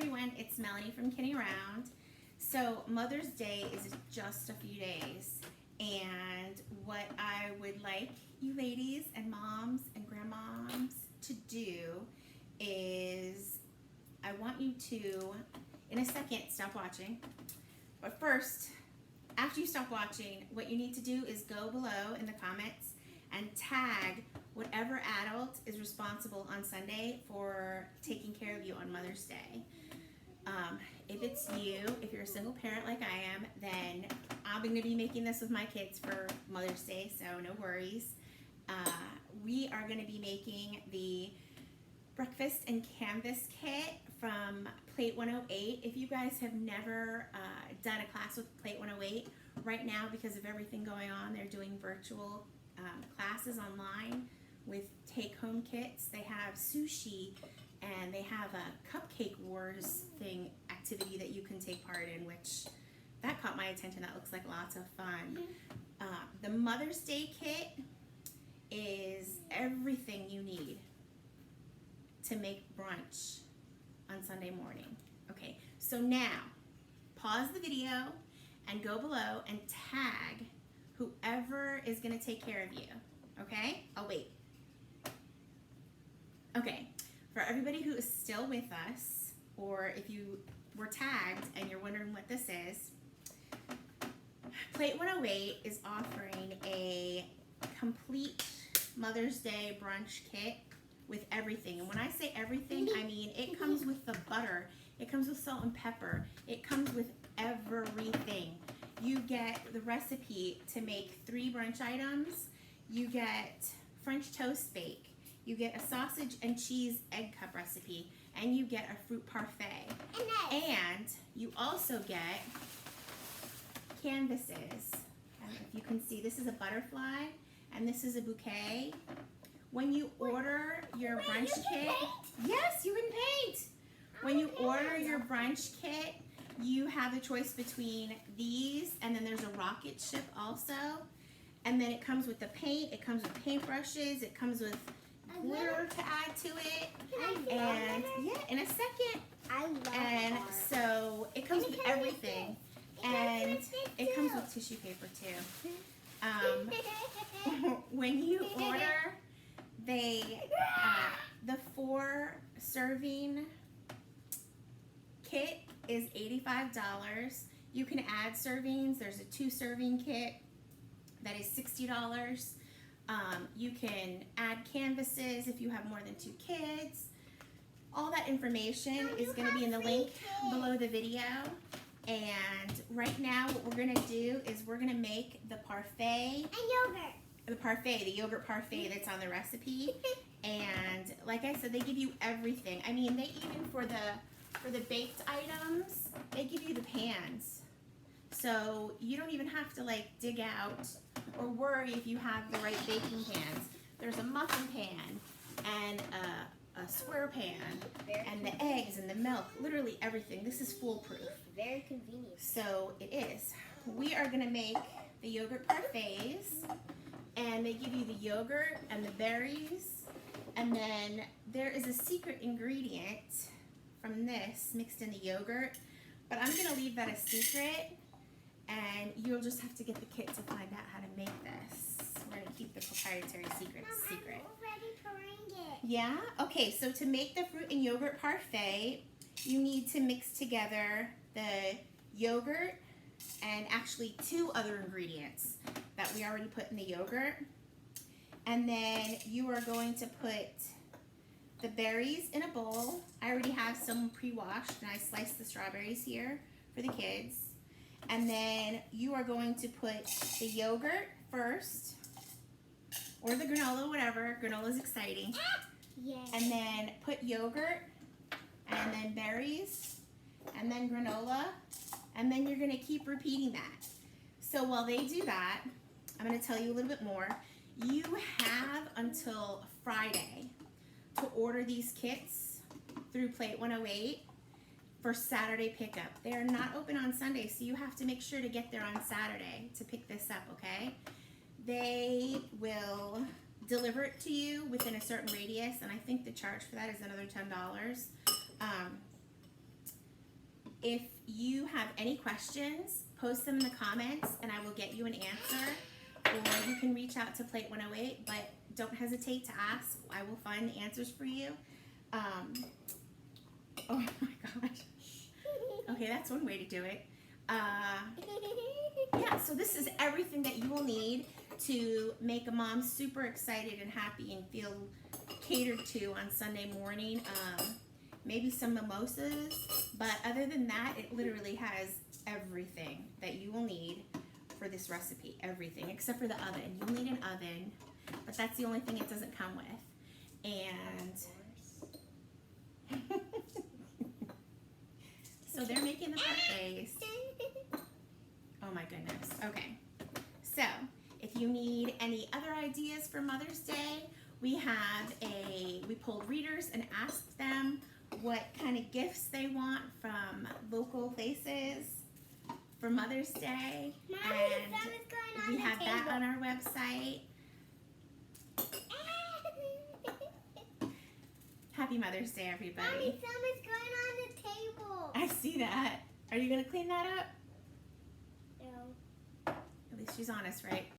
everyone, it's Melanie from Kidding Around. So Mother's Day is just a few days, and what I would like you ladies and moms and grandmoms to do is I want you to, in a second, stop watching. But first, after you stop watching, what you need to do is go below in the comments and tag whatever adult is responsible on Sunday for taking care of you on Mother's Day. If it's you, if you're a single parent like I am, then I'm going to be making this with my kids for Mother's Day, so no worries. We are going to be making the breakfast and canvas kit from Plate 108. If you guys have never done a class with Plate 108, right now because of everything going on, they're doing virtual classes online with take-home kits. They have sushi and they have a cupcake wars thing activity that you can take part in, which that caught my attention. That looks like lots of fun. The Mother's Day kit is everything you need to make brunch on Sunday morning. Okay, so now pause the video and go below and tag whoever is going to take care of you. Okay, I'll wait. Okay, for everybody who is still with us, or if you were tagged and you're wondering what this is, Plate 108 is offering a complete Mother's Day brunch kit with everything. And when I say everything, I mean it comes with the butter, it comes with salt and pepper, it comes with everything. You get the recipe to make 3 brunch items, you get French toast bake, you get a sausage and cheese egg cup recipe, and you get a fruit parfait. And you also get canvases. I don't know if you can see, this is a butterfly and this is a bouquet. When you order your brunch kit, yes, you can paint. When you order your brunch kit, you have the choice between these, and then there's a rocket ship also. And then it comes with the paint, it comes with paintbrushes, it comes with glitter to add to it. And yeah, in a second. And so it comes with everything. And it comes with tissue paper too. When you order, the 4 serving kit is $85. You can add servings. There's a 2 serving kit that is $60. You can add canvases if you have more than 2 kids. All that information is going to be in the link below the video. And right now what we're going to do is we're going to make the parfait. And yogurt. The yogurt parfait that's on the recipe. And like I said, they give you everything. I mean, they even for the baked items, they give you the pans. So you don't even have to like dig out or worry if you have the right baking pans. There's a muffin pan and a square pan and the eggs and the milk, literally everything. This is foolproof. Very convenient. So it is. We are gonna make the yogurt parfaits, and they give you the yogurt and the berries, and then there is a secret ingredient from this mixed in the yogurt, but I'm gonna leave that a secret, and you'll just have to get the kit to find out how to make this. We're gonna keep the proprietary secret secret. I'm already pouring it. Yeah? Okay, so to make the fruit and yogurt parfait, you need to mix together the yogurt and actually 2 other ingredients that we already put in the yogurt. And then you are going to put the berries in a bowl. I already have some pre-washed, and I sliced the strawberries here for the kids. And then you are going to put the yogurt first, or the granola, whatever. Granola's exciting. Yes. And then put yogurt, and then berries, and then granola, and then you're gonna keep repeating that. So while they do that, I'm gonna tell you a little bit more. You have until Friday to order these kits through Plate 108 for Saturday pickup. They are not open on Sunday, so you have to make sure to get there on Saturday to pick this up, okay? They will deliver it to you within a certain radius, and I think the charge for that is another $10. if you have any questions, post them in the comments and I will get you an answer. Or you can reach out to Plate 108, but don't hesitate to ask. I will find the answers for you. Oh my gosh. Okay, that's one way to do it. Yeah, so this is everything that you will need to make a mom super excited and happy and feel catered to on Sunday morning. Maybe some mimosas, but other than that, it literally has everything that you will need for this recipe. Everything, except for the oven. You'll need an oven, but that's the only thing it doesn't come with. And so they're making the parfaits. Oh my goodness. Okay. So, if you need any other ideas for Mother's Day, we polled readers and asked them what kind of gifts they want from local places for Mother's Day. Mommy, And something's going on we the have that table. on our website. Happy Mother's Day, everybody. Mommy, something's going on the table. I see that. Are you going to clean that up? No. At least she's honest, right?